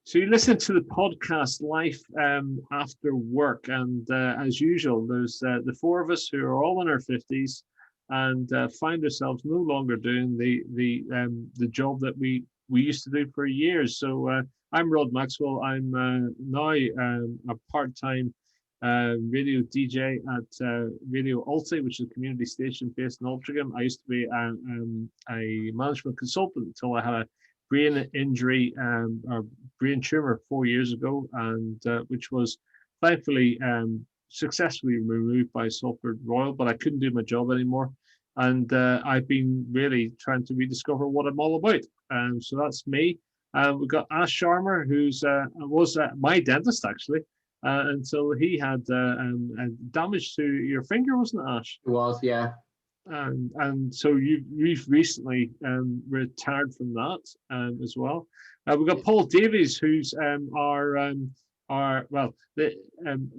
So you listen to the podcast Life After Work, and as usual, there's the four of us who are all in our 50s and find ourselves no longer doing the job that we used to do for years. So I'm Rod Maxwell. I'm now a part-time radio DJ at RadioAlty, which is a community station based in Altrincham. I used to be a management consultant until I had a brain injury or brain tumor 4 years ago, and which was thankfully successfully removed by Salford Royal, but I couldn't do my job anymore. And I've been really trying to rediscover what I'm all about. So that's me. We've got Ash Sharma, who's was my dentist actually, until he had damage to your finger, wasn't it, Ash? It was, yeah. And so you've recently retired from that as well. We've got Paul Davies, who's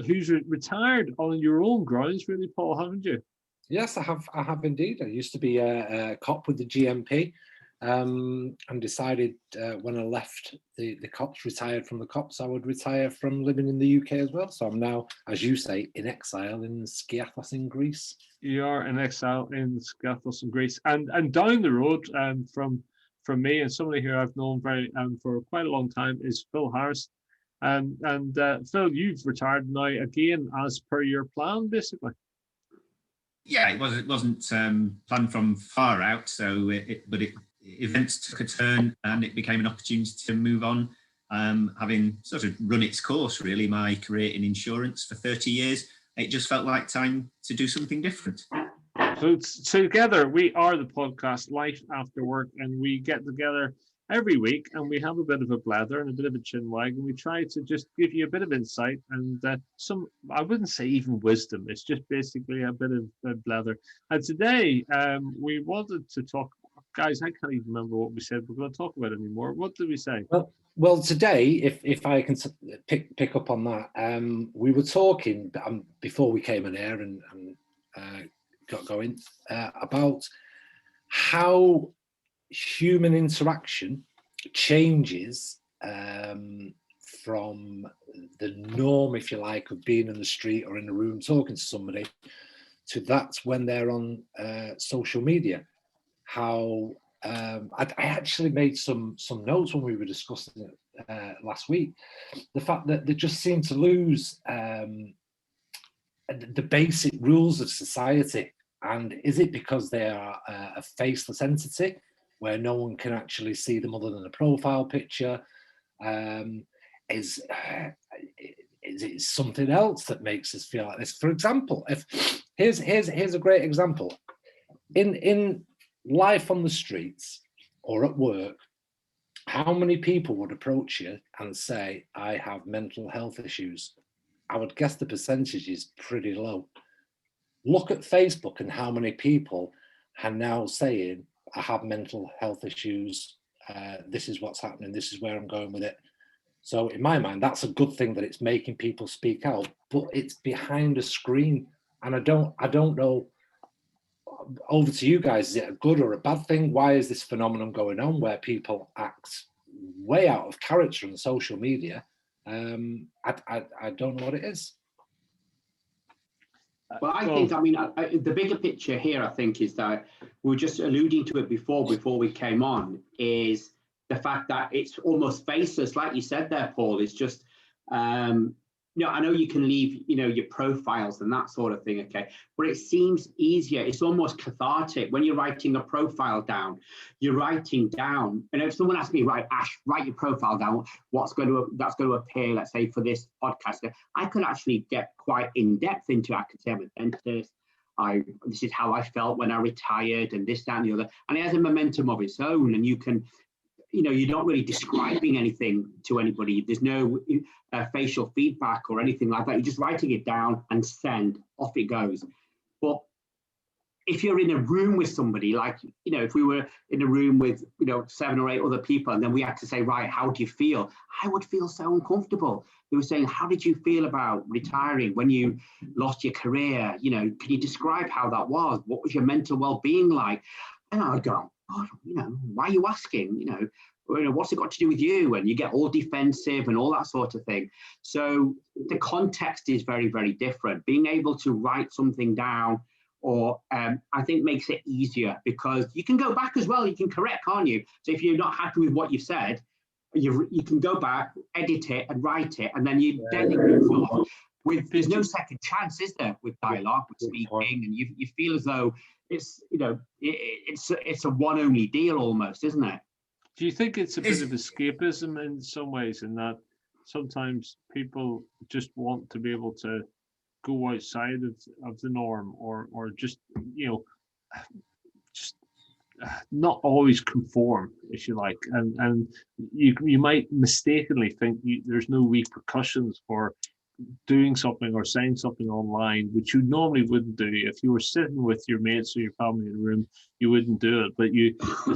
who's retired on your own grounds, really, Paul, haven't you? Yes, I have indeed. I used to be a cop with the GMP, and decided when I left the cops, retired from the cops, I would retire from living in the UK as well. So I'm now, as you say, in exile in Skiathos in Greece. You are in exile in Skiathos in Greece, and down the road from me, and somebody who I've known for quite a long time is Phil Harris. And Phil, you've retired now again as per your plan, basically. Yeah, it wasn't planned from far out, so events took a turn and it became an opportunity to move on, having sort of run its course, really, my career in insurance for 30 years. It just felt like time to do something different. So together, we are the podcast Life After Work, and we get together every week and we have a bit of a blather and a bit of a chinwag, and we try to just give you a bit of insight and some, I wouldn't say even wisdom, it's just basically a bit of blather. And today we wanted to talk, guys, I can't even remember what we said we're going to talk about anymore. What did we say? Well, today, if I can pick up on that, we were talking before we came on air and got going about how human interaction changes from the norm, if you like, of being in the street or in a room talking to somebody, to that when they're on social media. How I actually made some notes when we were discussing it last week. The fact that they just seem to lose the basic rules of society. And is it because they are a faceless entity where no one can actually see them other than a profile picture? Is it something else that makes us feel like this? For example, here's a great example. In life on the streets or at work, how many people would approach you and say, I have mental health issues? I would guess the percentage is pretty low. Look at Facebook and how many people are now saying, I have mental health issues, this is what's happening, this is where I'm going with it. So in my mind, that's a good thing that it's making people speak out, but it's behind a screen. And I don't know, over to you guys, is it a good or a bad thing? Why is this phenomenon going on where people act way out of character on social media? I don't know what it is. Well, I think, the bigger picture here, I think, is that we were just alluding to it before we came on, is the fact that it's almost faceless, like you said there, Paul. It's just, I know you can leave, your profiles and that sort of thing, okay, but it seems easier. It's almost cathartic when you're writing a profile down. You're writing down, and if someone asks me, right, Ash, write your profile down, that's going to appear, let's say, for this podcast, I could actually get quite in depth into. I could say I'm a dentist. This is how I felt when I retired, and this, that, and the other, and it has a momentum of its own, and you can. You're not really describing anything to anybody. There's no facial feedback or anything like that. You're just writing it down and send, off it goes. But if you're in a room with somebody, like, if we were in a room with, 7 or 8 other people, and then we had to say, right, how do you feel? I would feel so uncomfortable. They were saying, how did you feel about retiring when you lost your career? Can you describe how that was? What was your mental well-being like? And I would go, God, why are you asking? what's it got to do with you? And you get all defensive and all that sort of thing. So the context is very, very different. Being able to write something down, or I think makes it easier, because you can go back as well. You can correct, can't you? So if you're not happy with what you've said, you can go back, edit it, and write it, and then you move off. There's no second chance, is there, with dialogue, with speaking, and you feel as though it's it's a one only deal almost, isn't it? Do you think it's a bit of escapism in some ways, in that sometimes people just want to be able to go outside of the norm, or just just not always conform, if you like, and you might mistakenly think there's no repercussions for doing something or saying something online, which you normally wouldn't do. If you were sitting with your mates or your family in a room, you wouldn't do it. But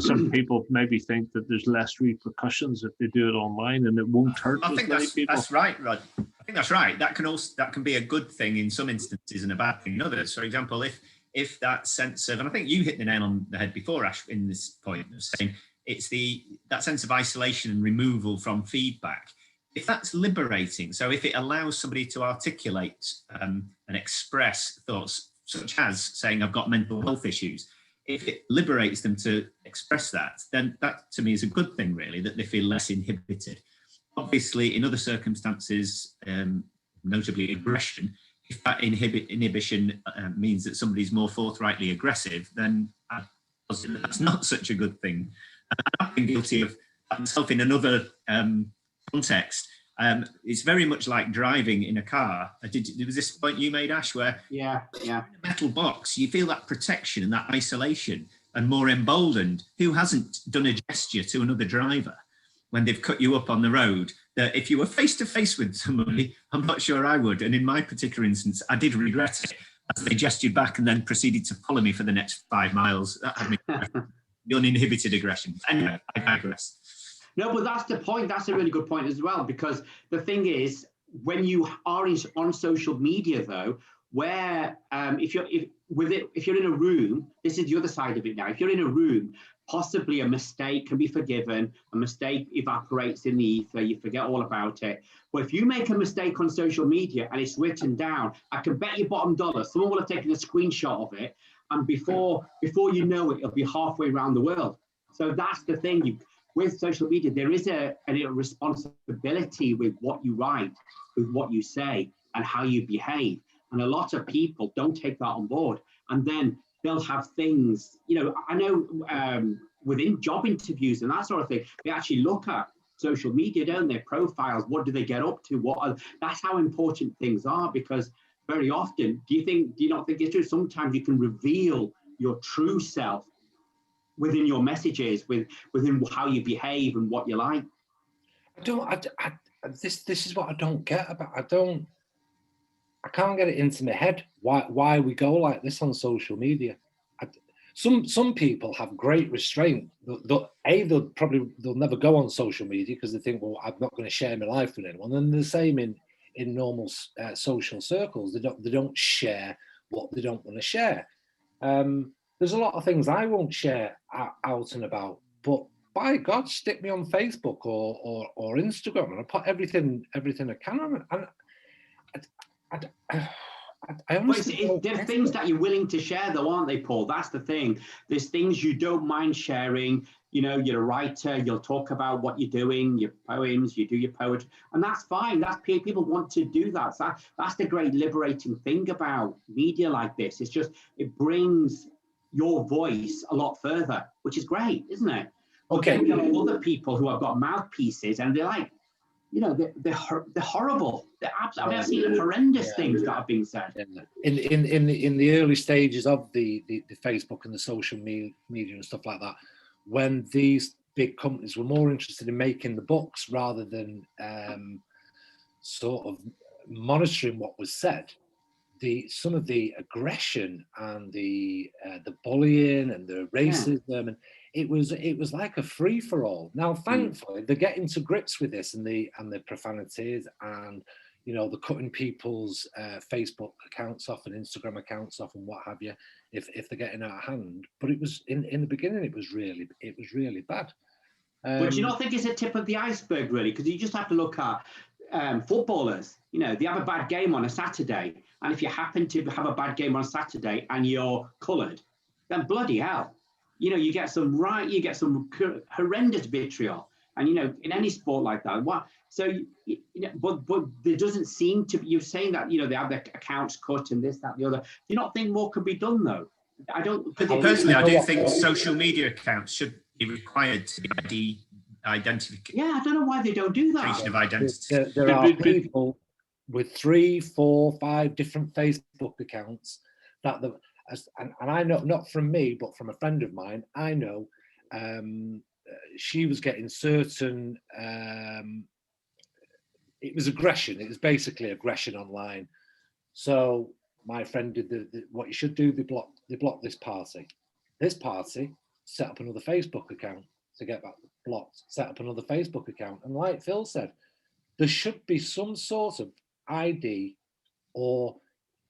some people maybe think that there's less repercussions if they do it online, and it won't hurt. I think that's right, Rod. I think that's right. That can be a good thing in some instances and a bad thing in others. For example, if that sense of, and I think you hit the nail on the head before, Ash, in this point of saying it's that sense of isolation and removal from feedback. If that's liberating, so if it allows somebody to articulate and express thoughts, such as saying, I've got mental health issues, if it liberates them to express that, then that to me is a good thing, really, that they feel less inhibited. Obviously, in other circumstances, notably aggression, if that inhibition means that somebody's more forthrightly aggressive, then that's not such a good thing. I've been guilty of myself in another context. It's very much like driving in a car. There was this point you made, Ash, where in a metal box, you feel that protection and that isolation, and more emboldened. Who hasn't done a gesture to another driver when they've cut you up on the road? That if you were face to face with somebody, I'm not sure I would. And in my particular instance, I did regret it, as they gestured back and then proceeded to follow me for the next 5 miles. That had me the uninhibited aggression. Anyway, I digress. No, but that's the point. That's a really good point as well, because the thing is, when you are on social media, though, where if you're in a room, this is the other side of it now. If you're in a room, possibly a mistake can be forgiven. A mistake evaporates in the ether. You forget all about it. But if you make a mistake on social media and it's written down, I can bet you bottom dollar someone will have taken a screenshot of it, and before you know it, it'll be halfway around the world. So that's the thing. With social media, there is a responsibility with what you write, with what you say, and how you behave. And a lot of people don't take that on board. And then they'll have things, I know within job interviews and that sort of thing, they actually look at social media, don't they? Profiles, what do they get up to? That's how important things are, because very often, do you not think it's true? Sometimes you can reveal your true self within your messages, within how you behave and what you like. This is what I don't get about. I can't get it into my head why we go like this on social media. Some people have great restraint. They'll never go on social media because they think, well, I'm not going to share my life with anyone. And the same in normal social circles. They don't share what they don't want to share. There's a lot of things I won't share out and about, but by God, stick me on Facebook or Instagram, and I put everything I can on it. And I honestly there are things that you're willing to share, though, aren't they, Paul? That's the thing. There's things you don't mind sharing. You're a writer. You'll talk about what you're doing, your poems. You do your poetry, and that's fine. That's people want to do that. So that's the great liberating thing about media like this. It's just it brings your voice a lot further, which is great, isn't it? Okay. Then there are other people who have got mouthpieces, and they're like, they're horrible. They're absolutely, I've seen horrendous things that have been said. In the early stages of the Facebook and the social media and stuff like that, when these big companies were more interested in making the books rather than sort of monitoring what was said, some of the aggression and the bullying and the racism, and it was like a free for all. Now, thankfully, they're getting to grips with this and the profanities and the cutting people's Facebook accounts off and Instagram accounts off and what have you if they're getting out of hand. But it was in the beginning, it was really bad. But do you not think it's a tip of the iceberg, really? Because you just have to look at footballers. You know, they have a bad game on a Saturday, and if you happen to have a bad game on Saturday and you're coloured, then bloody hell, you know, you get some horrendous vitriol. And you know, in any sport like that, what? So, you know, but there doesn't seem to be. You're saying that, you know, they have their accounts cut and this, that, and the other. Do you not think more could be done though? I don't. Personally, I do think social media accounts should be required to be identification. Yeah, I don't know why they don't do that. Of identity. There are people with 3, 4, 5 different Facebook accounts that and I know, not from me, but from a friend of mine, I know she was getting certain, it was aggression. It was basically aggression online. So my friend did what you should do. They blocked this party. This party set up another Facebook account to get back blocked, set up another Facebook account. And like Phil said, there should be some sort of ID or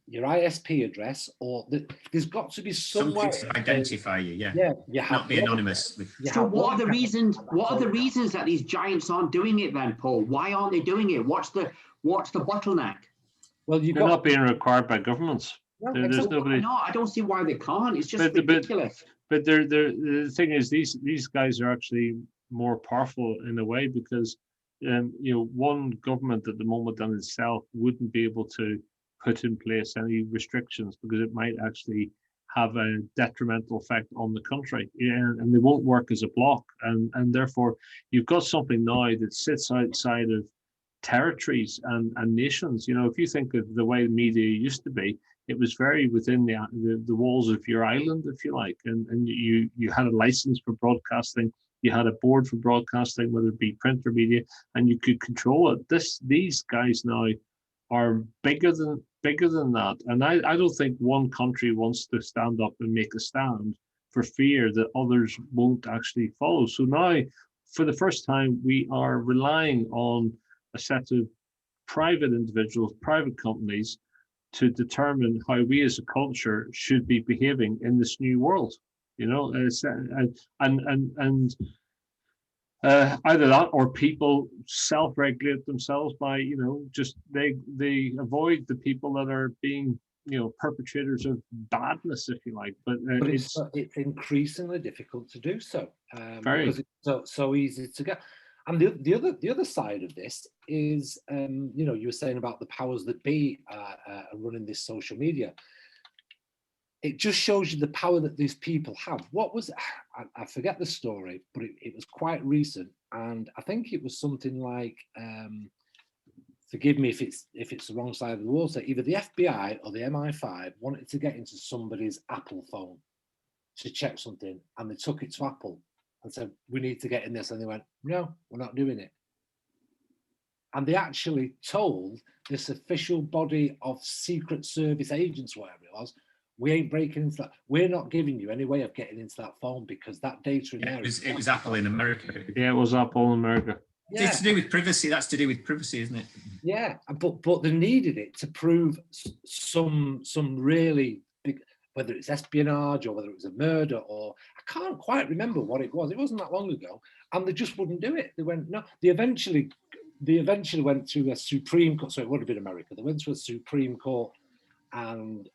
your ISP address, or there's got to be somewhere something to identify you. Yeah, you have not be anonymous. So what are the reasons? What are the reasons that these giants aren't doing it then, Paul? Why aren't they doing it? What's the bottleneck? Well, they're not being required by governments. No, There's nobody. No, I don't see why they can't. It's just ridiculous. But the thing is, these guys are actually more powerful in a way, because you know, one government at the moment in itself wouldn't be able to put in place any restrictions, because it might actually have a detrimental effect on the country, and they won't work as a bloc, and therefore you've got something now that sits outside of territories and nations. You know, if you think of the way media used to be, it was very within the walls of your island, if you like, and you had a license for broadcasting, you had a board for broadcasting, whether it be print or media, and you could control it. These guys now are bigger than that, and I don't think one country wants to stand up and make a stand for fear that others won't actually follow. So now, for the first time, we are relying on a set of private individuals, private companies, to determine how we as a culture should be behaving in this new world. You know, either that, or people self-regulate themselves by, you know, just they avoid the people that are being, you know, perpetrators of badness, if you like. But it's increasingly difficult to do so, very, because it's so easy to get. And the other side of this is, you know, you were saying about the powers that be are running this social media. It just shows you the power that these people have. What was, I forget the story, but it was quite recent, and I think it was something like, forgive me if it's the wrong side of the water, either the FBI or the MI5 wanted to get into somebody's Apple phone to check something, and they took it to Apple and said, we need to get in this, and they went, no, we're not doing it. And they actually told this official body of Secret Service agents, whatever it was, we ain't breaking into that. We're not giving you any way of getting into that phone, because that data in there. It was Apple in America. Yeah, it was Apple in America. Yeah. It's to do with privacy. That's to do with privacy, isn't it? Yeah, but they needed it to prove some really big, whether it's espionage or whether it was a murder, or I can't quite remember what it was. It wasn't that long ago, and they just wouldn't do it. They went no. They eventually went to a Supreme Court. So it would have been America. They went to a Supreme Court and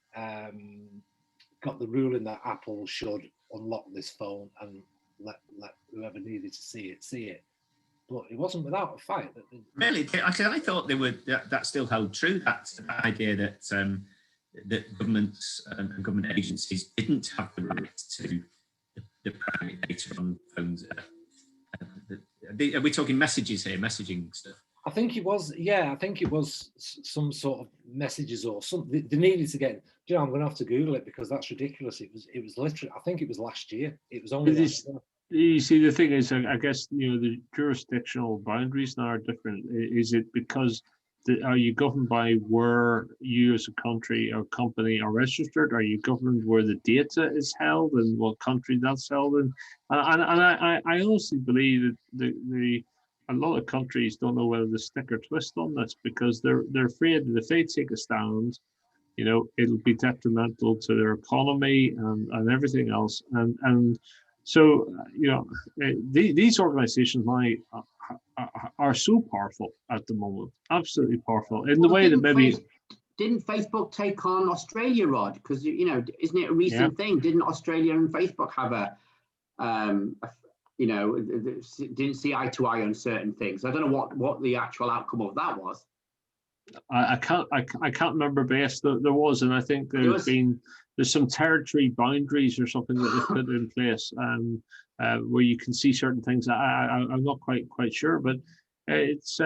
got the ruling that Apple should unlock this phone and let whoever needed to see it. But it wasn't without a fight. Really, I thought that still held true. That idea that governments and government agencies didn't have the right to the private data on phones. Are we talking messages here, messaging stuff? I think it was, yeah. I think it was some sort of messages or something. They needed to get. Do you know, I'm going to have to Google it, because that's ridiculous. It was literally. I think it was last year. It was only. You see, the thing is, I guess, you know, the jurisdictional boundaries now are different. Is it because are you governed by where you as a country or company are registered? Are you governed where the data is held and what country that's held in? And I honestly believe that a lot of countries don't know whether to stick or twist on this, because they're afraid that if they take a stand, you know, it'll be detrimental to their economy and everything else. And So these organizations now are so powerful at the moment, absolutely powerful in the way that maybe. Didn't Facebook take on Australia, Rod? Because isn't it a recent thing? Didn't Australia and Facebook have didn't see eye to eye on certain things? I don't know what the actual outcome of that was. I can't remember, but yes, there was, and I think there's some territory boundaries or something that they've put in place, where you can see certain things. I'm not quite sure, but it's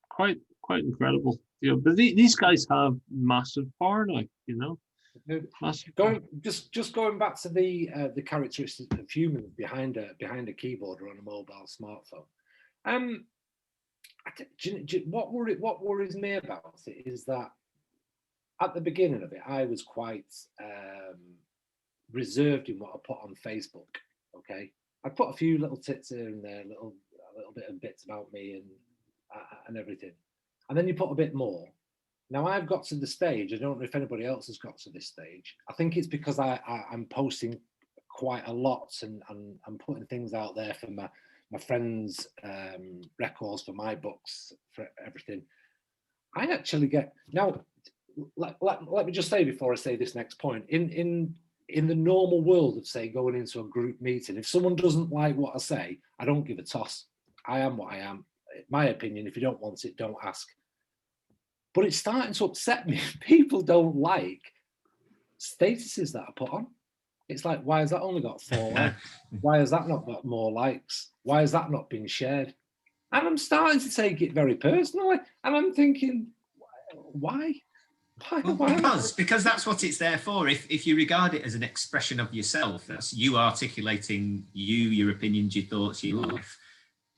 quite incredible. But these guys have massive power now. Massive power. Going back to the characteristics of humans behind a keyboard or on a mobile smartphone. What worries me about it is that at the beginning of it, I was quite reserved in what I put on Facebook. Okay, I put a few little tits here and there, a little bit of bits about me and everything, and then you put a bit more. Now I've got to the stage. I don't know if anybody else has got to this stage. I think it's because I'm posting quite a lot and I'm putting things out there for my friends' records, for my books, for everything. I actually get now. Let me just say before I say this next point. In the normal world of, say, going into a group meeting, if someone doesn't like what I say, I don't give a toss. I am what I am. My opinion. If you don't want it, don't ask. But it's starting to upset me. People don't like statuses that I put on. It's like, why has that only got 4 likes? Why has that not got more likes? Why has that not been shared? And I'm starting to take it very personally. And I'm thinking, why? Because that's what it's there for. If you regard it as an expression of yourself, that's you articulating your opinions, your thoughts, your life,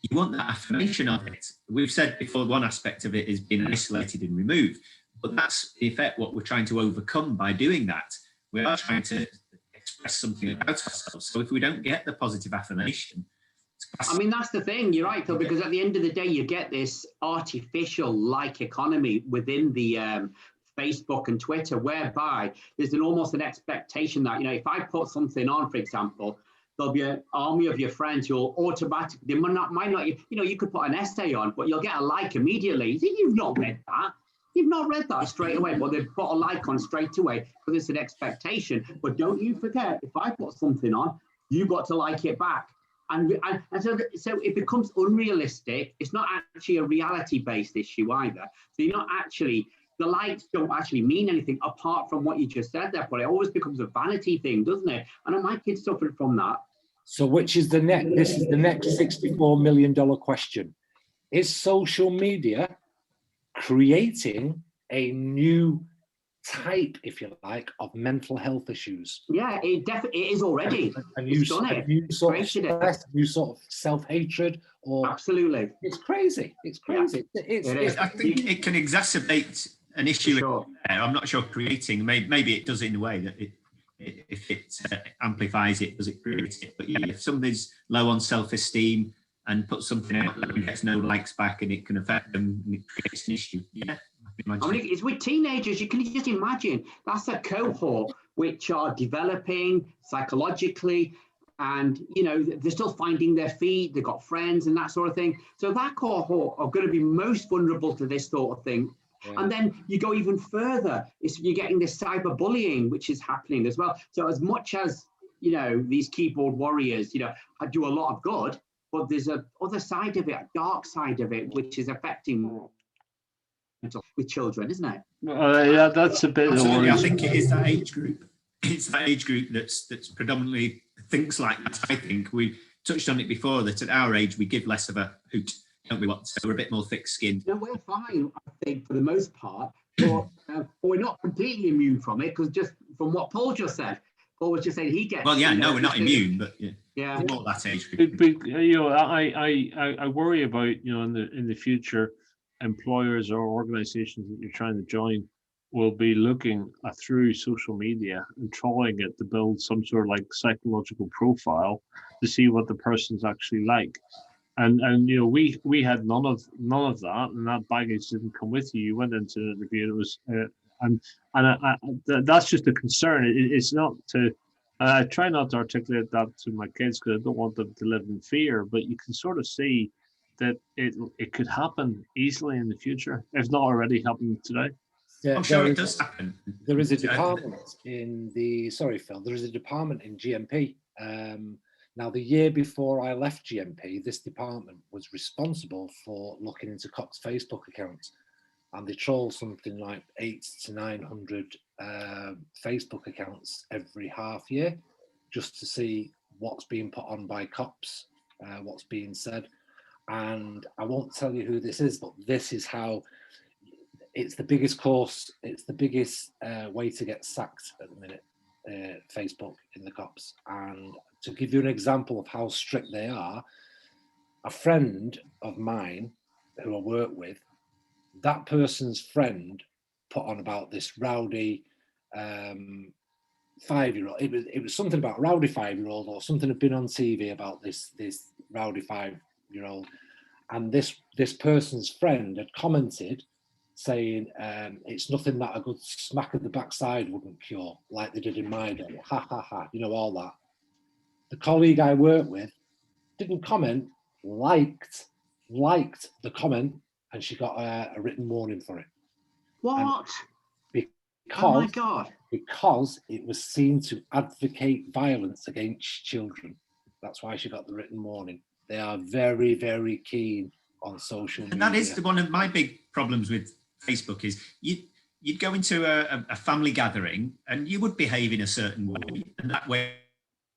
you want that affirmation of it. We've said before, one aspect of it is being isolated and removed, but that's in effect what we're trying to overcome by doing that. We are trying to express something about ourselves. So if we don't get the positive affirmation, I mean, that's the thing. You're right, though, because at the end of the day, you get this artificial like economy within the Facebook and Twitter, whereby there's almost an expectation that, if I put something on, for example, there'll be an army of your friends who'll automatically, they might not, you could put an essay on, but you'll get a like immediately. You think you've not read that. You've not read that straight away, but they've put a like on straight away because it's an expectation. But don't you forget, if I put something on, you've got to like it back. And so it becomes unrealistic. It's not actually a reality-based issue either. So you're not actually, the likes don't actually mean anything apart from what you just said there, but it always becomes a vanity thing, doesn't it? And my kids suffered from that. So which is this is the next $64 million question. Is social media creating a new type, if you like, of mental health issues? Yeah, it is already. A new sort of self-hatred, or absolutely. It's crazy. It's crazy. Yeah. I think it can exacerbate an issue. Sure. I'm not sure creating. Maybe it does it in a way that if it amplifies it, does it create it? But yeah, if somebody's low on self-esteem and puts something out that gets no likes back and it can affect them and it creates an issue. Yeah. I mean, it's with teenagers. You can just imagine that's a cohort which are developing psychologically, and they're still finding their feet. They've got friends and that sort of thing. So that cohort are going to be most vulnerable to this sort of thing. Yeah. And then you go even further. You're getting this cyberbullying, which is happening as well. So as much as these keyboard warriors, do a lot of good, but there's a other side of it, a dark side of it, which is affecting with children, isn't it? Yeah, that's a bit. Absolutely, I think it is that age group. It's that age group that's predominantly thinks like that. I think we touched on it before that at our age we give less of a hoot, don't we? So we're a bit more thick-skinned. No, we're fine, I think, for the most part, but we're not completely immune from it, because just from what Paul just said, Paul was just saying he gets. Well, yeah, no, we're not immune, but yeah, more that age group. But, I worry about in the future, employers or organizations that you're trying to join will be looking through social media and trying it to build some sort of like psychological profile to see what the person's actually like. And we had none of that, and that baggage didn't come with you. You went into the interview, and it was and that's just a concern. It's not to I try not to articulate that to my kids because I don't want them to live in fear, but you can sort of see that it could happen easily in the future, if not already happening today. Yeah, I'm sure it does happen. There is a department in the, sorry Phil, there is a department in GMP. Now the year before I left GMP, this department was responsible for looking into cops' Facebook accounts, and they troll something like 800 to 900 Facebook accounts every half year, just to see what's being put on by cops, what's being said. And I won't tell you who this is, but this is how it's the biggest course, it's the biggest way to get sacked at the minute, Facebook in the cops. And to give you an example of how strict they are, a friend of mine who I work with, that person's friend put on about this rowdy 5-year-old. It was something about a rowdy 5-year-old, or something had been on TV about this rowdy 5-year-old. And this person's friend had commented saying, it's nothing that a good smack of the backside wouldn't cure, like they did in my day. Ha ha ha, you know, all that. The colleague I work with didn't comment, liked the comment, and she got a written warning for it. What? Because, oh my God. Because it was seen to advocate violence against children. That's why she got the written warning. They are very, very keen on social media. And that is one of my big problems with Facebook is you'd go into a family gathering and you would behave in a certain way, and that way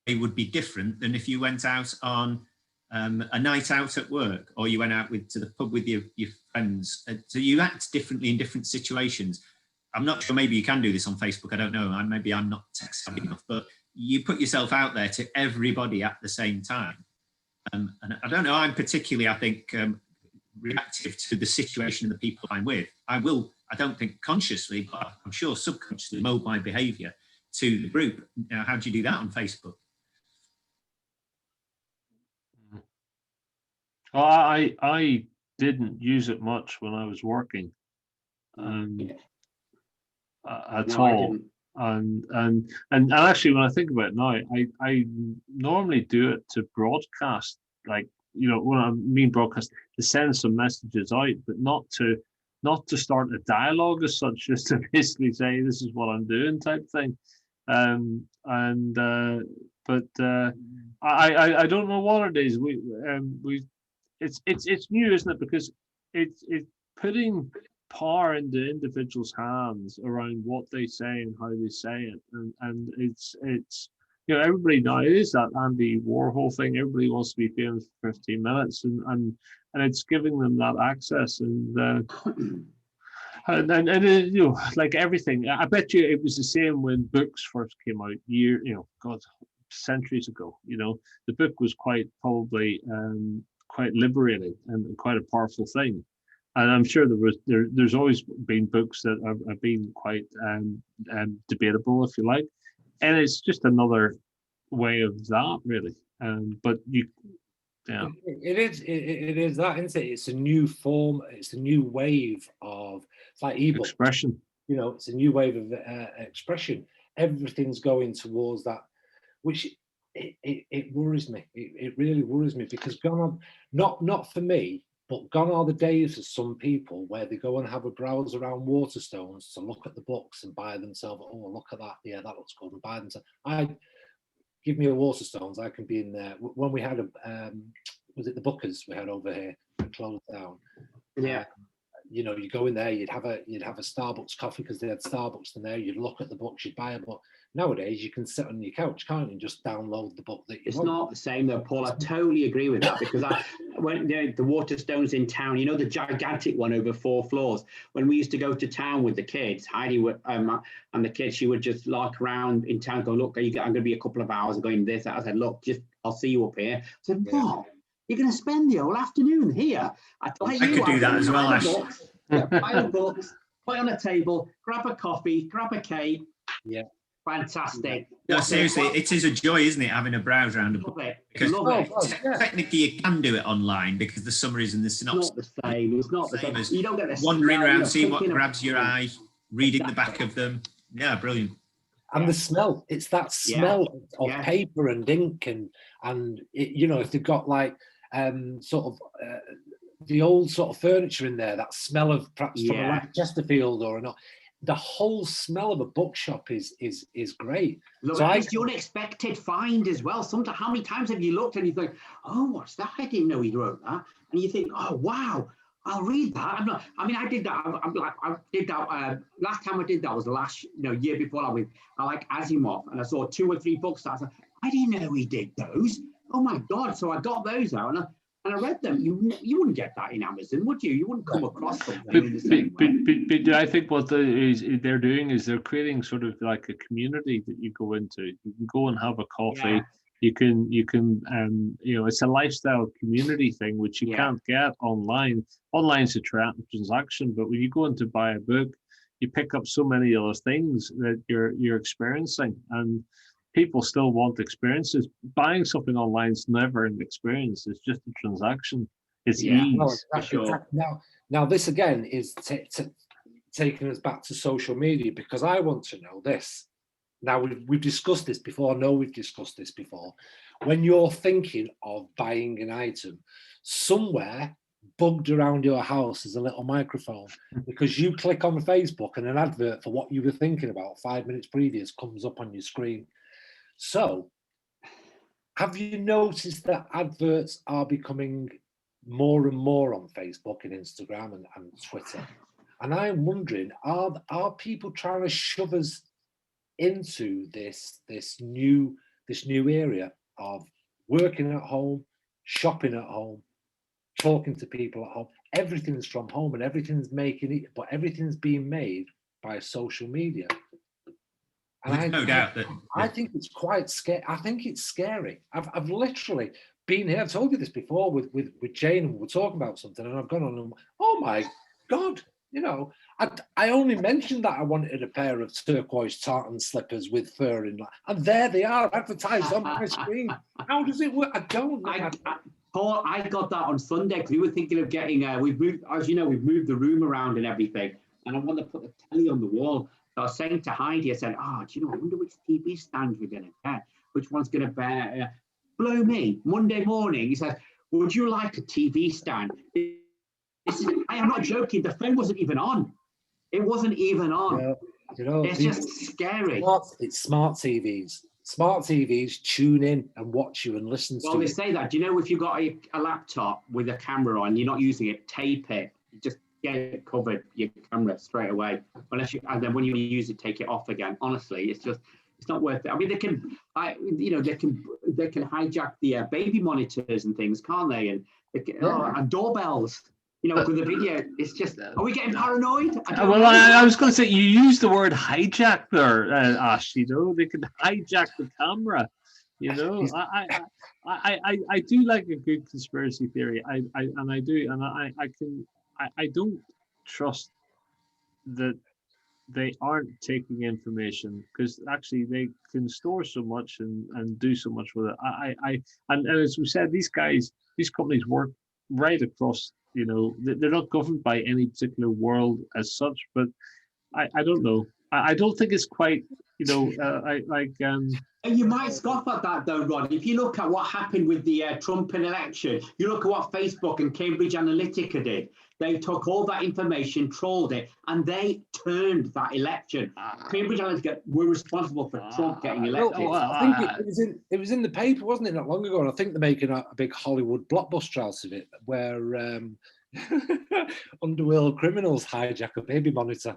would be different than if you went out on a night out at work, or you went out to the pub with your friends. So you act differently in different situations. I'm not sure, maybe you can do this on Facebook, I don't know, maybe I'm not tech savvy enough, but you put yourself out there to everybody at the same time. And I don't know, I'm particularly, I think, reactive to the situation and the people I'm with. I don't think consciously, but I'm sure subconsciously mold my behaviour to the group. Now, how do you do that on Facebook? I didn't use it much when I was working at all. And actually, when I think about it now, I normally do it to broadcast, like, you know, when I mean broadcast, to send some messages out, but not to start a dialogue as such, just to basically say this is what I'm doing type thing. But I don't know what it is. It's new, isn't it? Because it's putting power into individuals' hands around what they say and how they say it, and it's you know, everybody now is that Andy Warhol thing. Everybody wants to be famous for 15 minutes, and it's giving them that access, and you know, like everything. I bet you it was the same when books first came out, centuries ago. You know, the book was probably quite liberating and quite a powerful thing. And I'm sure there's always been books that have been quite debatable, if you like. And it's just another way of that, really. But yeah. It is that, isn't it? It's a new form. It's a new wave of, it's like ebook expression. You know, it's a new wave of expression. Everything's going towards that, which it worries me. It really worries me, because gone on, not for me, but gone are the days of some people where they go and have a browse around Waterstones to look at the books and buy themselves, oh, look at that, yeah, that looks good, and buy themselves. Give me a Waterstones, I can be in there. When we had was it the Bookers we had over here, closed down? Yeah. You know, you go in there, you'd have a Starbucks coffee because they had Starbucks in there. You'd look at the books, you'd buy a book. Nowadays, you can sit on your couch, can't you, and just download the book that you want. It's not the same though, Paul. I totally agree with that, because I went the Waterstones in town. You know, the gigantic one over 4 floors. When we used to go to town with the kids, Heidi would, and the kids, she would just lark around in town, go, look, I'm going to be a couple of hours going this. I said, look, I'll see you up here. I said, what? You're going to spend the whole afternoon here? I could do that as well, Ash. Buy the books, put it on a table, grab a coffee, grab a cake. Yeah. Fantastic. No, seriously, it is a joy, isn't it, having a browse around a book? Because technically you can do it online, because the summaries and the synopsis. It's not the same. It's not the same. You don't get the wandering around, seeing what grabs your eye, reading the back of them. Yeah, brilliant. And the smell, it's that smell of paper and ink and it, you know, if they've got like sort of the old sort of furniture in there, that smell of perhaps from a Chesterfield or not. The whole smell of a bookshop is great. Look, so it's the unexpected find as well. Sometimes, how many times have you looked and you think, oh, what's that? I didn't know he wrote that. And you think, oh, wow, I'll read that. I did that. I did that. Last time I did that was the last year before. I like Asimov, and I saw 2 or 3 books that I didn't know he did those. Oh my God! So I got those out and I read them. You wouldn't get that in Amazon, would you? You wouldn't come across something in the same way. But I think what they're doing is they're creating sort of like a community that you go into. You can go and have a coffee. Yeah. You can it's a lifestyle community thing which you can't get online. Online's a transaction, but when you go in to buy a book, you pick up so many other things that you're experiencing, and people still want experiences. Buying something online is never an experience. It's just a transaction. It's ease. No, sure. Now this again is taking us back to social media, because I want to know this. Now, we've discussed this before. I know we've discussed this before. When you're thinking of buying an item, somewhere bugged around your house is a little microphone, because you click on Facebook and an advert for what you were thinking about 5 minutes previous comes up on your screen. So, have you noticed that adverts are becoming more and more on Facebook and Instagram and Twitter? And I'm wondering, are people trying to shove us into this new area of working at home, shopping at home, talking to people at home? Everything's from home and everything's being made by social media. And no doubt that I think it's quite scary. I think it's scary. I've literally been here. I've told you this before with Jane, and we're talking about something, and I've gone on and, oh my God, I only mentioned that I wanted a pair of turquoise tartan slippers with fur in, and there they are advertised on my screen. How does it work? I don't know. Paul, I got that on Sunday because we were thinking of getting. We've moved the room around and everything, and I want to put the telly on the wall. So I was saying to Heidi, I said, I wonder which TV stands we're going to get. Which one's going to bear? Blow me. Monday morning, he said, would you like a TV stand? I am not joking. The phone wasn't even on. It wasn't even on. It's just scary. It's smart TVs. Smart TVs tune in and watch you and listen to you. Well, they say that. Do you know if you've got a laptop with a camera on, you're not using it, tape it. Just get it covered, your camera straight away. And then when you use it, take it off again. Honestly, it's not worth it. I mean, they can hijack the baby monitors and things, can't they? And and doorbells. With the video, it's just, are we getting paranoid? I was going to say, you used the word hijack there, Ash. They can hijack the camera. I do like a good conspiracy theory. I don't trust that they aren't taking information, because actually they can store so much and do so much with it. And as we said, these companies work right across. They're not governed by any particular world as such, but I don't know. I don't think it's quite, You might scoff at that though, Rod. If you look at what happened with the Trump election, you look at what Facebook and Cambridge Analytica did. They took all that information, trolled it, and they turned that election. Cambridge Analytica were responsible for Trump getting elected. I think it was in the paper, wasn't it, not long ago? And I think they're making a big Hollywood blockbuster out of it, where underworld criminals hijack a baby monitor.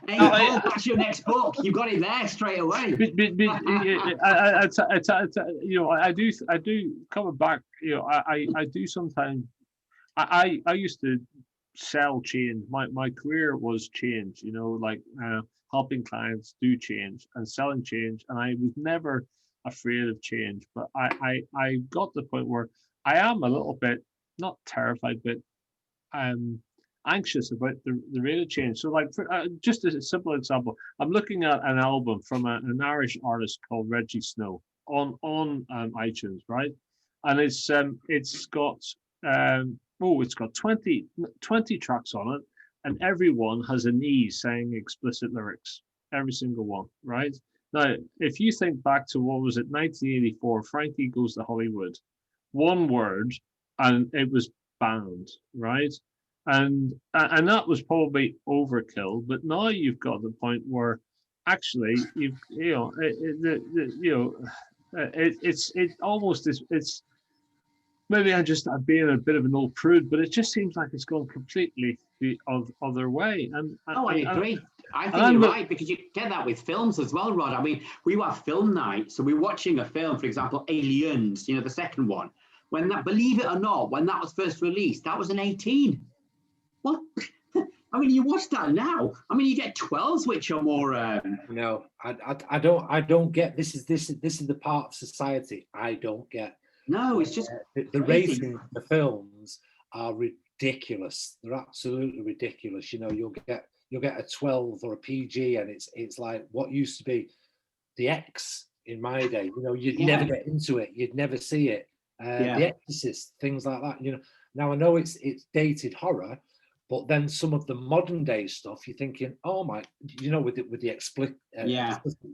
Hey, that's your next book. You got it there straight away. I do coming back. I do sometimes. I used to sell change. My career was change. Helping clients do change and selling change, and I was never afraid of change. But I got to the point where I am a little bit, not terrified, but anxious about the rate of change. So, just as a simple example, I'm looking at an album from an Irish artist called Reggie Snow on iTunes, right? And it's got 20 tracks on it, and everyone has a knee saying explicit lyrics, every single one, right? Now, if you think back to what was it, 1984, Frankie Goes to Hollywood, one word, and it was banned, right? And that was probably overkill. But now you've got the point where actually it almost is. It's maybe I'm being a bit of an old prude, but it just seems like it's gone completely the other way. And I agree. I think you're right, because you get that with films as well, Rod. I mean, we have film night, so we're watching a film, for example, Aliens, the second one. When that, believe it or not, when that was first released, that was an 18. What? I mean, you watch that now. I mean, you get 12s, which are more. No, I don't get. This is the part of society I don't get. No, it's just the rating the films are ridiculous. They're absolutely ridiculous. You'll get a 12 or a PG, and it's like what used to be the X in my day. You'd never get into it. You'd never see it. The Exorcist, things like that. Now I know it's dated horror, but then some of the modern day stuff, you're thinking, oh my, with the explicit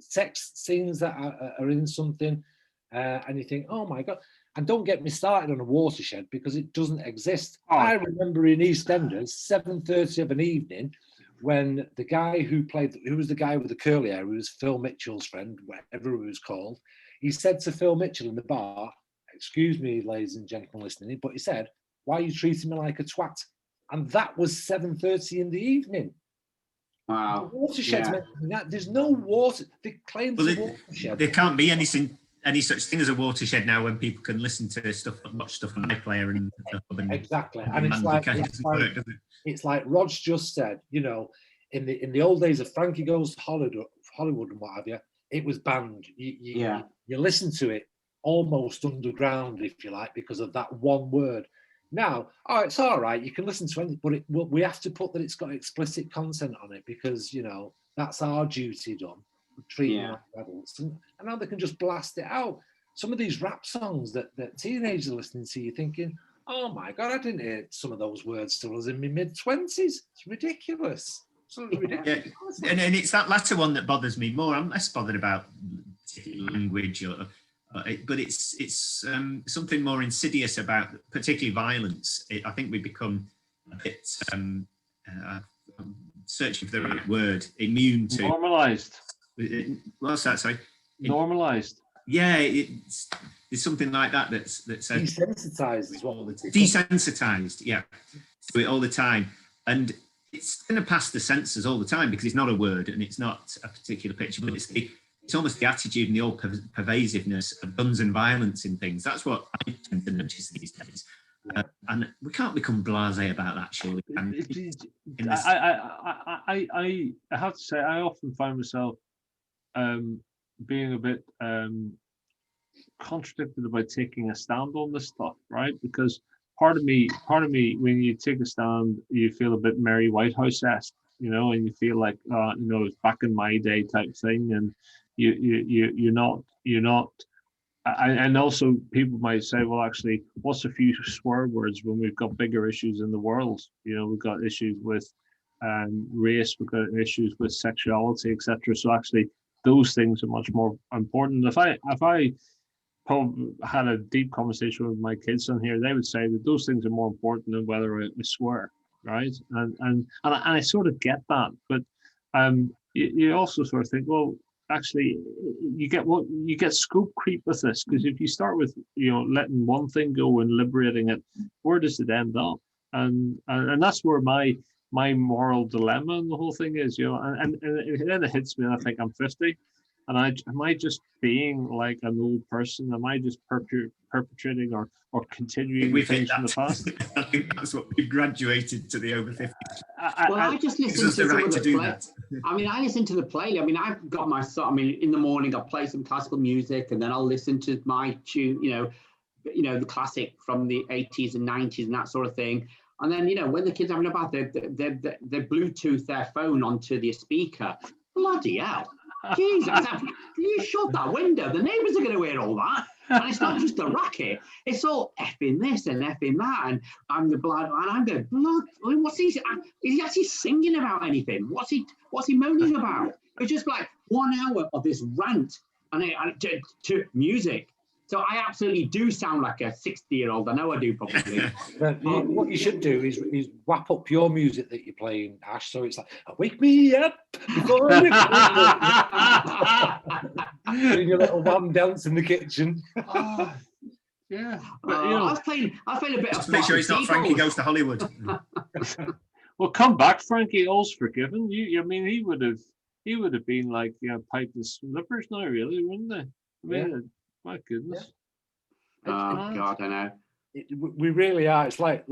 sex scenes that are in something, and you think, oh my God. And don't get me started on a watershed, because it doesn't exist. I remember in EastEnders, 7:30 of an evening, when the guy who was the guy with the curly hair, who was Phil Mitchell's friend, whatever he was called, he said to Phil Mitchell in the bar, excuse me, ladies and gentlemen listening, but he said, why are you treating me like a twat? And that was 7:30 in the evening. Wow. The watershed's meant to be that. There's no water. They claim it's a watershed. There can't be any such thing as a watershed now, when people can listen to stuff, watch stuff on iPlayer and stuff. Exactly. And it's like Rod's just said, in the old days of Frankie Goes to Hollywood and what have you, it was banned. You listen to it almost underground, if you like, because of that one word. Now, it's all right, you can listen to anything, but we have to put that it's got explicit content on it, because that's our duty done, treating like adults, and now they can just blast it out. Some of these rap songs that teenagers are listening to, you're thinking, oh my God, I didn't hear some of those words till I was in my mid-20s. It's ridiculous. Absolutely ridiculous. Yeah. And it's that latter one that bothers me more. I'm less bothered about language but it's something more insidious about, particularly violence. I think we become a bit searching for the right word, immune to normalized. What's that? Sorry, normalized. Yeah, it's something like that. That's desensitized as well. Desensitized, yeah, to it all the time, and it's going to pass the censors all the time, because it's not a word and it's not a particular picture, but it's almost the attitude and the old pervasiveness of guns and violence in things. That's what I tend to notice these days. And we can't become blasé about that, surely. I have to say, I often find myself being a bit contradicted about taking a stand on this stuff, right? Because part of me, when you take a stand, you feel a bit Mary Whitehouse-esque, and you feel like, it's back in my day type thing, and you're not. And also people might say, well, actually, what's a few swear words when we've got bigger issues in the world? We've got issues with race, we've got issues with sexuality, etc. So actually, those things are much more important. If I probably had a deep conversation with my kids on here, they would say that those things are more important than whether I swear, right? And I sort of get that, but you also sort of think, well, actually, you get scope creep with this, because if you start with letting one thing go and liberating it, where does it end up? And that's where my moral dilemma and the whole thing is, and then it hits me, and I think I'm 50, and am I just being like an old person? Am I just perpetrating or continuing things from the past? I think that's what we've graduated to the over 50. I just listen to some of the play. I mean, I listen to the play. I mean, I've got my song. I mean, in the morning I'll play some classical music, and then I'll listen to my tune, the classic from the 80s and 90s and that sort of thing. And then, when the kids are having a bath, they Bluetooth their phone onto the speaker. Bloody hell. Jesus, you shut that window. The neighbours are going to hear all that. And it's not just a racket, it's all effing this and effing that. And I'm the blood, and I'm going, blood, what's he, is he actually singing about anything? What's he moaning about? It's just like 1 hour of this rant to music. So I absolutely do sound like a 60-year-old. I know I do, probably. What you should do is wrap up your music that you're playing, Ash. So it's like, wake me up before doing your little one dance in the kitchen. Yeah, but, I was playing a bit just of. Make sure it's not Frankie Goes to Hollywood. Well, come back, Frankie. All's forgiven. I mean, he would have been like, pipe and slippers now, really, wouldn't they? I mean, my goodness. Oh God, I know. We really are. It's like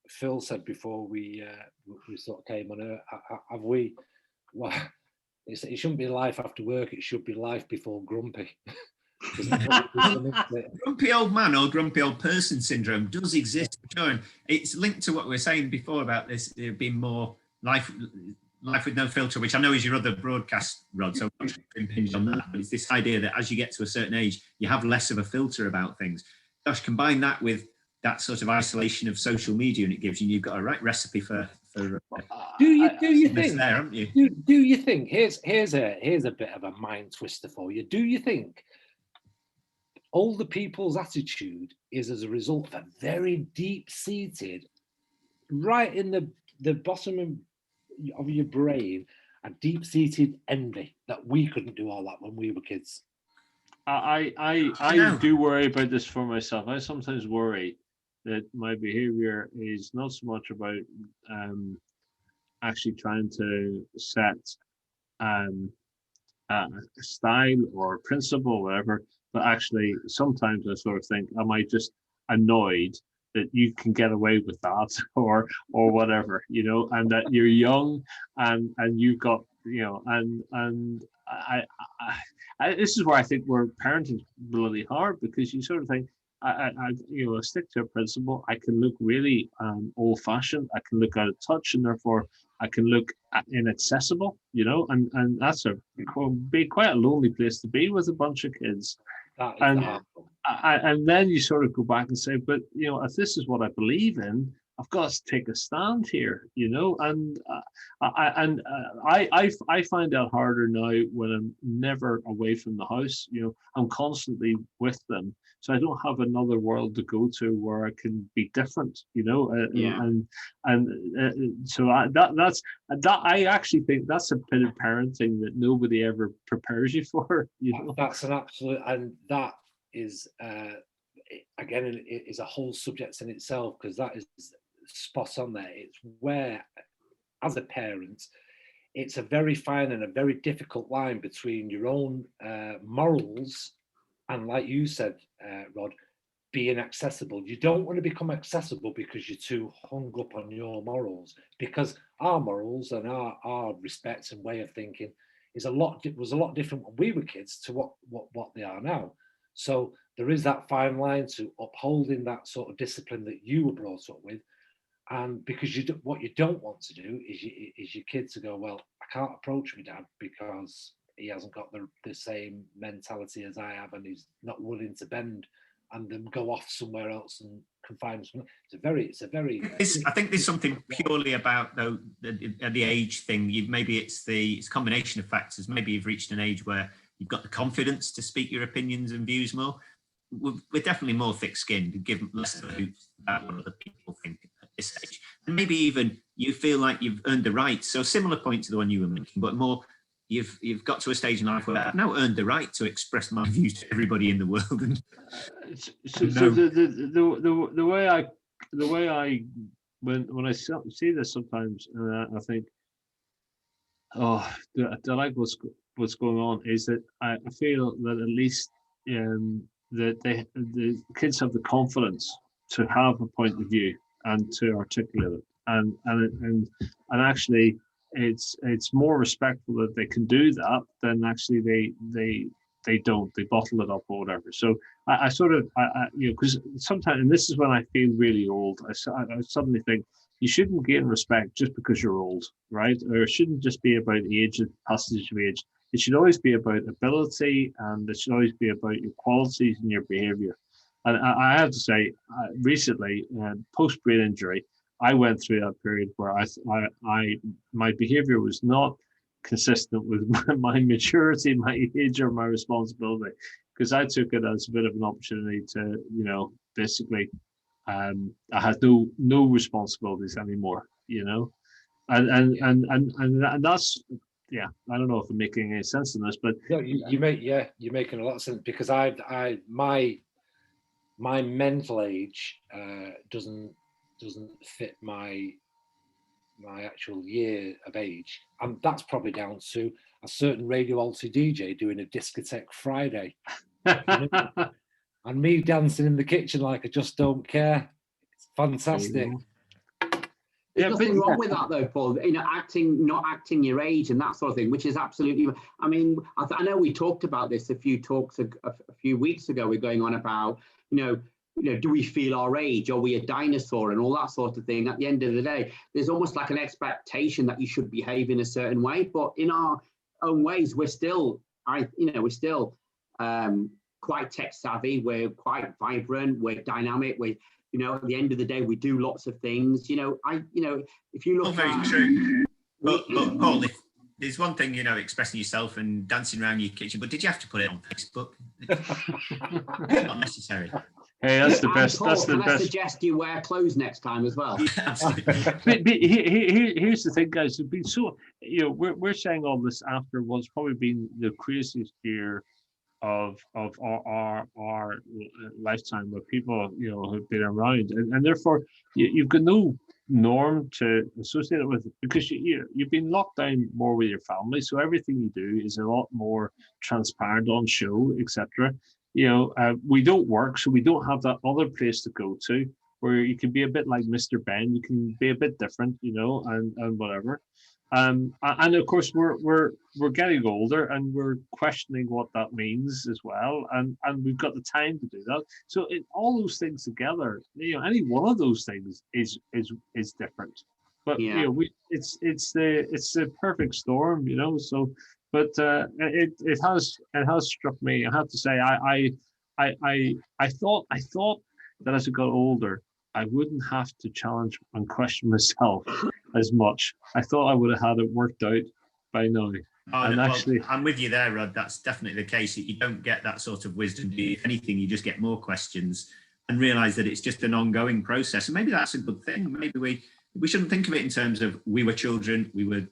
Phil said before we sort of came on. Have we? Well, it shouldn't be life after work. It should be life before grumpy. Grumpy old man or grumpy old person syndrome does exist, John. It's linked to what we were saying before about this being more life with no filter, which I know is your other broadcast, Rod, so I'm impinged on that. But it's this idea that as you get to a certain age, you have less of a filter about things. Gosh, combine that with that sort of isolation of social media, and it gives you've got a right recipe for do you think there, haven't you? Do you think here's a bit of a mind twister for you? Do you think older people's attitude is as a result of a very deep-seated, right in the bottom of your brain, a deep-seated envy that we couldn't do all that when we were kids? I do worry about this for myself. I sometimes worry that my behavior is not so much about actually trying to set a style or a principle or whatever, but actually sometimes I sort of think, am I just annoyed that you can get away with that or whatever, and that you're young and you've got, and I this is where I think where parenting is really hard, because you sort of think, I stick to a principle. I can look really old-fashioned. I can look out of touch, and therefore I can look inaccessible. And that's be quite a lonely place to be with a bunch of kids. And then you sort of go back and say, but if this is what I believe in, I've got to take a stand here, and I find that harder now when I'm never away from the house. I'm constantly with them, so I don't have another world to go to where I can be different. So I actually think that's a bit of parenting that nobody ever prepares you for. That's an absolute, and that is again, it is a whole subject in itself, because that is spot on there. It's where, as a parent, it's a very fine and a very difficult line between your own morals and, like you said, Rod, being accessible. You don't want to become accessible because you're too hung up on your morals, because our morals and our respect and way of thinking was a lot different when we were kids to what they are now. So there is that fine line to upholding that sort of discipline that you were brought up with. And because what you don't want to do is your kid to go, well, I can't approach my dad because he hasn't got the same mentality as I have, and he's not willing to bend, and then go off somewhere else and confine something. It's a very. I think there's something purely about the age thing. Maybe it's a combination of factors. Maybe you've reached an age where you've got the confidence to speak your opinions and views more. We're definitely more thick-skinned and give less of a hoot about what other people think at this stage. And maybe even you feel like you've earned the right. So similar point to the one you were making, but more you've got to a stage in life where I've now earned the right to express my views to everybody in the world. And the way I when I see this sometimes, I think, oh, I like what's going on, is that I feel that at least that the kids have the confidence to have a point of view and to articulate it, and actually it's more respectful that they can do that than actually they bottle it up or whatever. So I sort of because sometimes, and this is when I feel really old, I suddenly think you shouldn't gain respect just because you're old, right? Or it shouldn't just be about the age, passage of age. it should always be about ability, and it should always be about your qualities and your behavior. And I have to say, recently, post brain injury, I went through that period where my behavior was not consistent with my maturity, my age, or my responsibility, because I took it as a bit of an opportunity to, basically, I had no responsibilities anymore, and that's, yeah. I don't know if I'm making any sense in this, but no, you're making a lot of sense, because my mental age doesn't fit my actual year of age, and that's probably down to a certain RadioAlty DJ doing a discotheque Friday, and me dancing in the kitchen like I just don't care. It's fantastic. There's nothing wrong with that, though, Paul. Not acting your age and that sort of thing, which is absolutely. I mean, I know we talked about this a few weeks ago. We're going on about, do we feel our age? Are we a dinosaur and all that sort of thing? At the end of the day, there's almost like an expectation that you should behave in a certain way, but in our own ways, we're still, quite tech savvy. We're quite vibrant. We're dynamic. At the end of the day, we do lots of things. If you look very true. But Paul, there's one thing, expressing yourself and dancing around your kitchen, but did you have to put it on Facebook? Not necessary. Hey, that's the best. Paul, that's the best. I suggest you wear clothes next time as well? Yeah, absolutely. Here's the thing, guys. It's been so, we're saying all this after what's probably been the craziest year of our lifetime, where people have been around, and therefore you've got no norm to associate it with, because you've been locked down more with your family, so everything you do is a lot more transparent on show, etc. We don't work, so we don't have that other place to go to where you can be a bit like Mr. Ben. You can be a bit different, and whatever. And of course we're getting older, and we're questioning what that means as well, and we've got the time to do that. So all those things together, any one of those things is different. But it's the perfect storm, So, but it has struck me. I have to say, I thought that as I got older, I wouldn't have to challenge and question myself as much. I thought I would have had it worked out by now. Actually, I'm with you there, Rod. That's definitely the case. You don't get that sort of wisdom. If anything, you just get more questions and realise that it's just an ongoing process. And maybe that's a good thing. Maybe we shouldn't think of it in terms of we were children, we were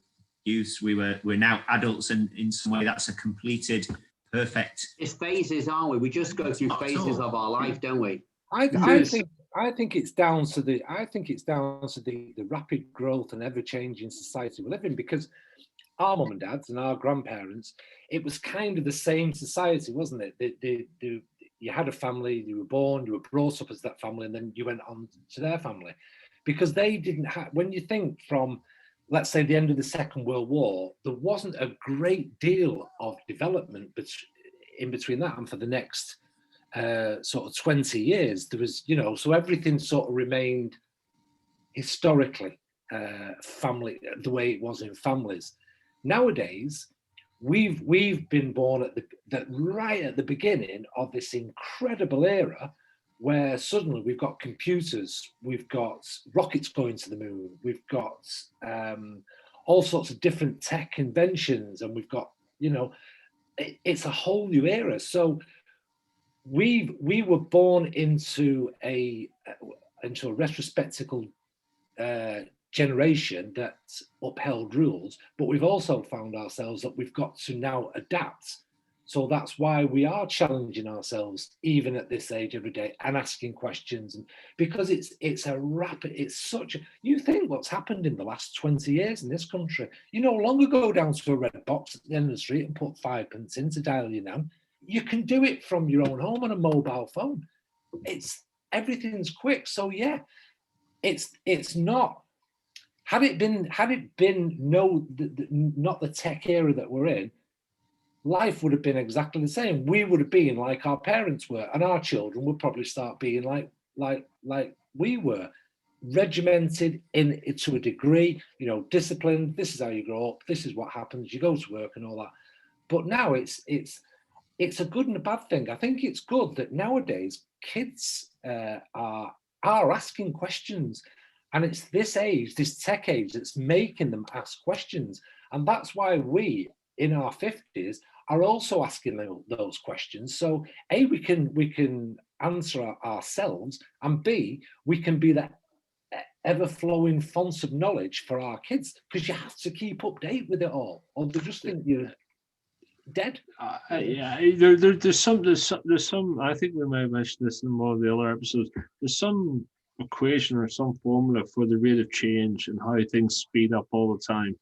youths, we're now adults, and in some way that's a completed, perfect. It's phases, aren't we? We just go through phases of our life, don't we? I think it's down to the rapid growth and ever-changing society we live in, because our mum and dads and our grandparents, it was kind of the same society, wasn't it? You had a family, you were born, you were brought up as that family, and then you went on to their family, because they didn't have. When you think from, let's say, the end of the Second World War, there wasn't a great deal of development in between that and for the next sort of 20 years. There was, so everything sort of remained historically family, the way it was in families. Nowadays, we've been born right at the beginning of this incredible era, where suddenly we've got computers, we've got rockets going to the moon, we've got all sorts of different tech inventions, and we've got, it's a whole new era. So we were born into a retrospective generation that upheld rules, but we've also found ourselves that we've got to now adapt. So that's why we are challenging ourselves even at this age every day and asking questions, and because you think what's happened in the last 20 years in this country. You no longer go down to a red box at the end of the street and put 5p in to dial your nan. You can do it from your own home on a mobile phone. Everything's quick. So yeah, it's not. Had it been not the tech era that we're in, life would have been exactly the same. We would have been like our parents were, and our children would probably start being like we were, regimented to a degree, disciplined. This is how you grow up. This is what happens. You go to work and all that. But now it's a good and a bad thing. I think it's good that nowadays kids are asking questions, and it's this age, this tech age, that's making them ask questions. And that's why we in our 50s are also asking those questions. So A, we can answer ourselves, and B, we can be that ever-flowing font of knowledge for our kids, because you have to keep up to date with it all, or they just think you're dead. Yeah, there's some. I think we may have mentioned this in one of the other episodes. There's some equation or some formula for the rate of change and how things speed up all the time,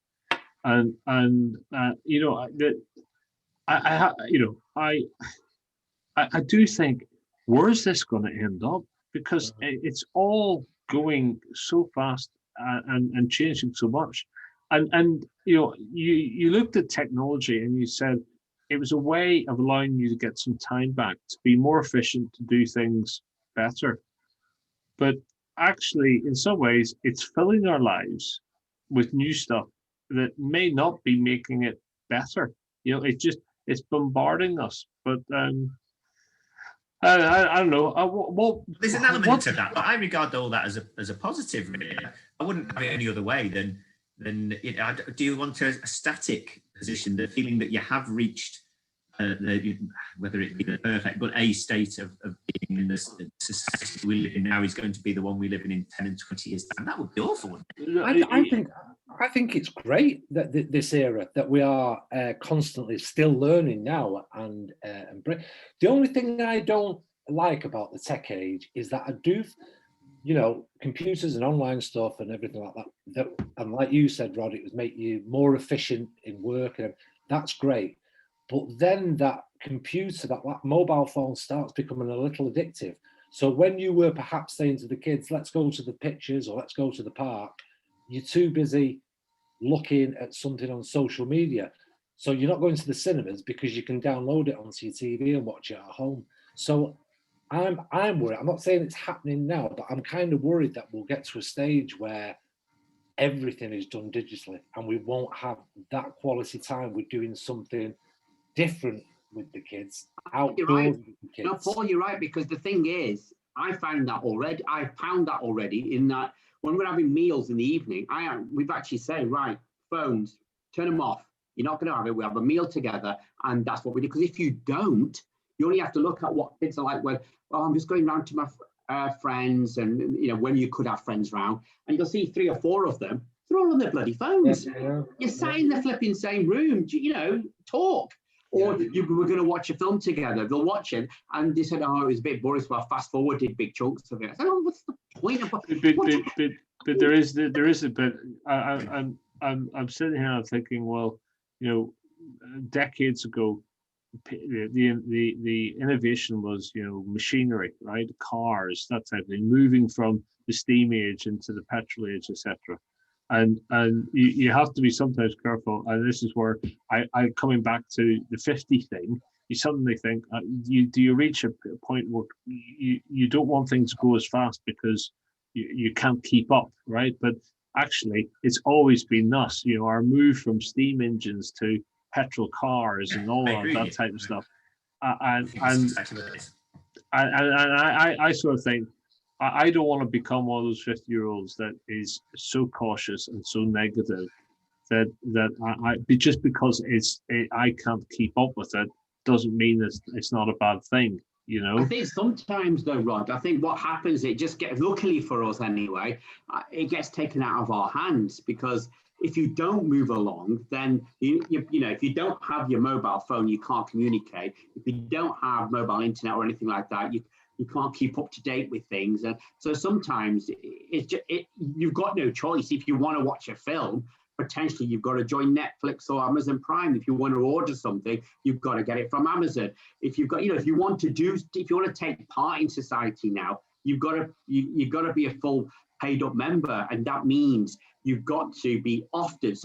and you know that I do think, where is this going to end up? Because it's all going so fast and changing so much, and you looked at technology and you said it was a way of allowing you to get some time back, to be more efficient, to do things better. But actually, in some ways, it's filling our lives with new stuff that may not be making it better. It's bombarding us. But I don't know. There's an element to that, but I regard all that as a positive. Really. I wouldn't have it any other way than do you want a static position, the feeling that you have reached whether it be the perfect, but a state of being in the society we live in now is going to be the one we live in 10 and 20 years time. That would be awful. I think it's great that this era, that we are constantly still learning now, and the only thing I don't like about the tech age is that I do, computers and online stuff and everything like that, and like you said, Rod, it would make you more efficient in work, and that's great. But then that computer, that mobile phone starts becoming a little addictive. So when you were perhaps saying to the kids, let's go to the pictures or let's go to the park, you're too busy looking at something on social media. So you're not going to the cinemas because you can download it onto your TV and watch it at home. So I'm worried. I'm not saying it's happening now, but I'm kind of worried that we'll get to a stage where everything is done digitally and we won't have that quality time. We're doing something different with the kids, outdoors with the kids. No, Paul, you're right, because the thing is, I found that already in that when we're having meals in the evening, we've actually said, right, phones, turn them off. You're not going to have it. We have a meal together, and that's what we do. Because if you don't, you only have to look at what kids are like. Well, I'm just going round to my friends, and when you could have friends round, and you'll see 3 or 4 of them. They're all on their bloody phones. Yeah. You're sat in the flipping same room. Talk. Or we're going to watch a film together. They'll watch it, and they said, "Oh, it was a bit boring, so I fast forwarded big chunks of it." I said, "Oh, what's the point of?" But there is a bit. I'm sitting here and thinking, well, decades ago, the innovation was machinery, right? Cars, that type of thing, moving from the steam age into the petrol age, etc. And you have to be sometimes careful, and this is where I coming back to the 50 thing. You suddenly think, do you reach a point where you don't want things to go as fast because you can't keep up, right? But actually, it's always been us. Our move from steam engines to petrol cars and all of that type of stuff. And I sort of think, I don't want to become one of those 50-year-olds that is so cautious and so negative that just because I can't keep up with it doesn't mean it's not a bad thing, I think sometimes though, Rod, I think what happens, it just gets, luckily for us anyway, it gets taken out of our hands, because if you don't move along, then if you don't have your mobile phone, you can't communicate. If you don't have mobile internet or anything like that, you can't keep up to date with things. And so sometimes you've got no choice. If you want to watch a film, potentially you've got to join Netflix or Amazon Prime. If you want to order something, you've got to get it from Amazon. If you've got, if you want to take part in society now, you've got to be a full paid up member, and that means you've got to be often.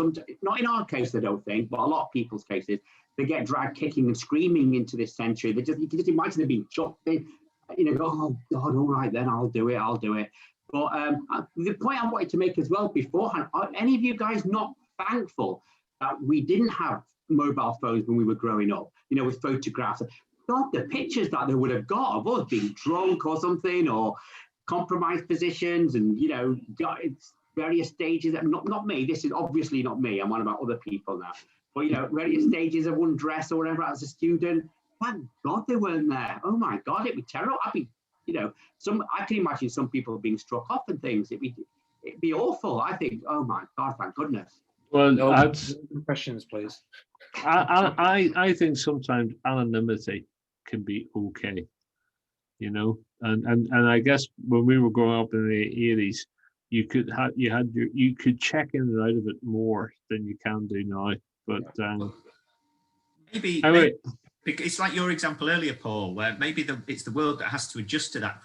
Not in our case, I don't think, but a lot of people's cases, they get dragged kicking and screaming into this century. You can just imagine them being chucked in. Go, oh God, all right then, I'll do it. But the point I wanted to make as well beforehand, are any of you guys not thankful that we didn't have mobile phones when we were growing up, you know, with photographs. God, the pictures that they would have got of us being drunk or something, or compromised positions, and, you know, it's various stages. Not me. This is obviously not me. I'm on about other people now. But, you know, various stages of undress or whatever as a student. Thank God they weren't there. Oh my God, it'd be terrible. I'd be, you know, I can imagine some people being struck off and things. It'd be awful. I think. Oh my God, thank goodness. Well, No questions, please. I think sometimes anonymity can be okay, you know, and I guess when we were growing up in the 80s, you could check in and out of it more than you can do now. But maybe anyway, it's like your example earlier, Paul, where maybe it's the world that has to adjust to that.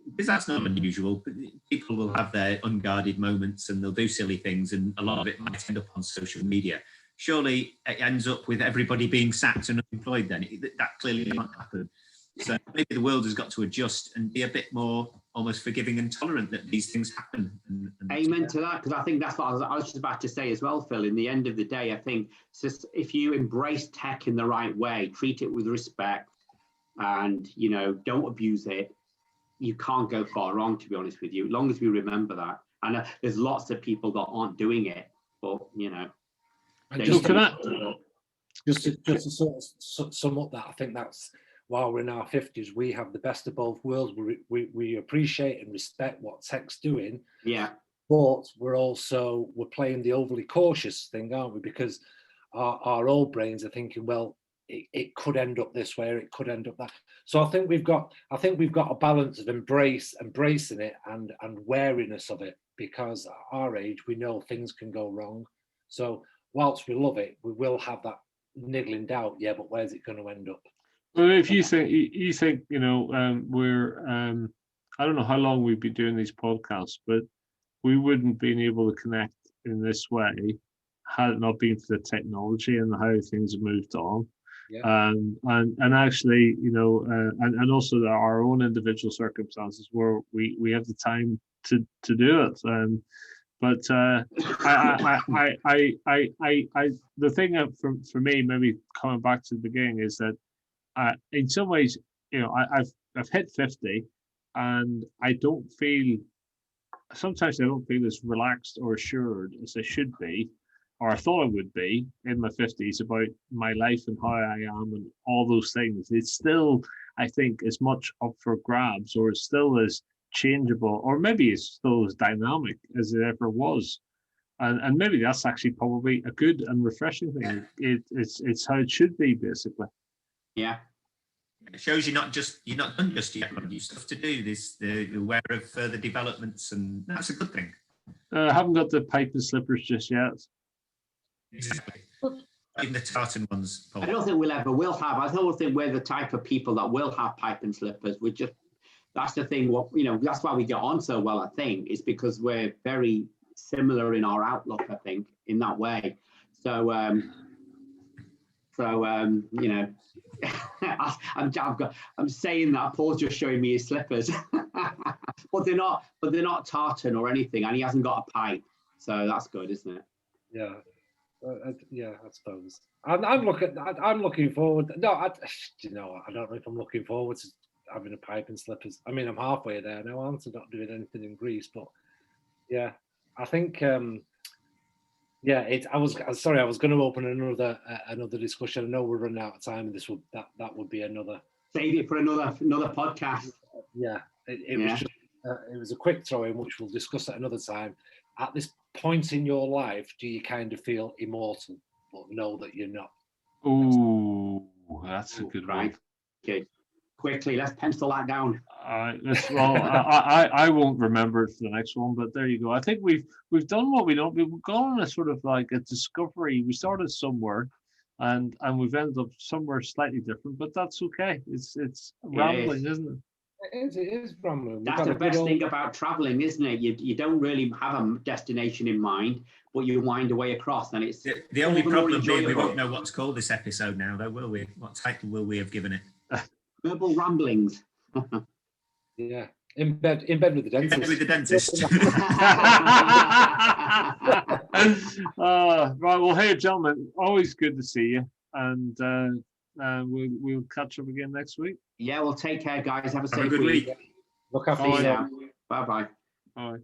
Because that's not unusual, but people will have their unguarded moments and they'll do silly things, and a lot of it might end up on social media. Surely it ends up with everybody being sacked and unemployed then. That clearly can't happen. So maybe the world has got to adjust and be a bit more almost forgiving and tolerant that these things happen. Amen to that, because I think that's what I was just about to say as well, Phil. In the end of the day, I think if you embrace tech in the right way, treat it with respect, and, you know, don't abuse it, you can't go far wrong, to be honest with you, as long as we remember that. And there's lots of people that aren't doing it, but, you know. Just to sort of sum up that, I think that's, while we're in our 50s, we have the best of both worlds. We appreciate and respect what tech's doing. Yeah. But we're playing the overly cautious thing, aren't we? Because our old brains are thinking, well, it could end up this way, or it could end up that. So I think we've got a balance of embracing it and wariness of it, because at our age we know things can go wrong. So whilst we love it, we will have that niggling doubt. Yeah, but where's it going to end up? Well, if you think, you know, we're, I don't know how long we've been doing these podcasts, but we wouldn't been able to connect in this way had it not been for the technology and how things have moved on. Yeah. And actually, you know, and also our own individual circumstances where we have the time to do it. But the thing for me, maybe coming back to the beginning, is that in some ways, you know, I've hit 50, and sometimes I don't feel as relaxed or assured as I should be, or I thought I would be in my 50s about my life and how I am and all those things. It's still, I think, as much up for grabs, or it's still as changeable, or maybe it's still as dynamic as it ever was. And maybe that's actually probably a good and refreshing thing. It's how it should be, basically. Yeah. It shows you're not done just yet, Rod. You've stuff to do. You're aware of further developments, and that's a good thing. I haven't got the pipe and slippers just yet. Exactly. Even the tartan ones, Paul. I don't think I don't think we're the type of people that will have pipe and slippers. That's the thing. That's why we get on so well, I think, is because we're very similar in our outlook, I think, in that way. So, you know, I'm saying that Paul's just showing me his slippers, but they're not tartan or anything, and he hasn't got a pipe, so that's good, isn't it? Yeah, yeah, I suppose. I'm looking forward. No, I don't know if I'm looking forward to having a pipe and slippers. I mean, I'm halfway there now. I'm not doing anything in Greece, but yeah, I think. Yeah, I was going to open another discussion. I know we're running out of time, and that would be another. Save it for another podcast. Yeah, it was a quick throw in, which we'll discuss at another time. At this point in your life, do you kind of feel immortal, but know that you're not? Ooh, that's a good one. Okay. Quickly, let's pencil that down. I won't remember it for the next one, but there you go. I think we've done what we know. We've gone on a sort of like a discovery. We started somewhere, and we've ended up somewhere slightly different, but that's okay. It's rambling, isn't it? It is rambling. That's the best thing about traveling, isn't it? You don't really have a destination in mind, but you wind a way across, and it's the only problem being we won't know what to call this episode now, though, will we? What title will we have given it? Verbal ramblings. Yeah, in bed with the dentist. In bed with the dentist. Right. Well, hey, gentlemen, always good to see you, and we'll catch up again next week. Yeah, well, take care, guys. Have a safe good week. week. Look after See you yourself. now. Bye-bye. All right.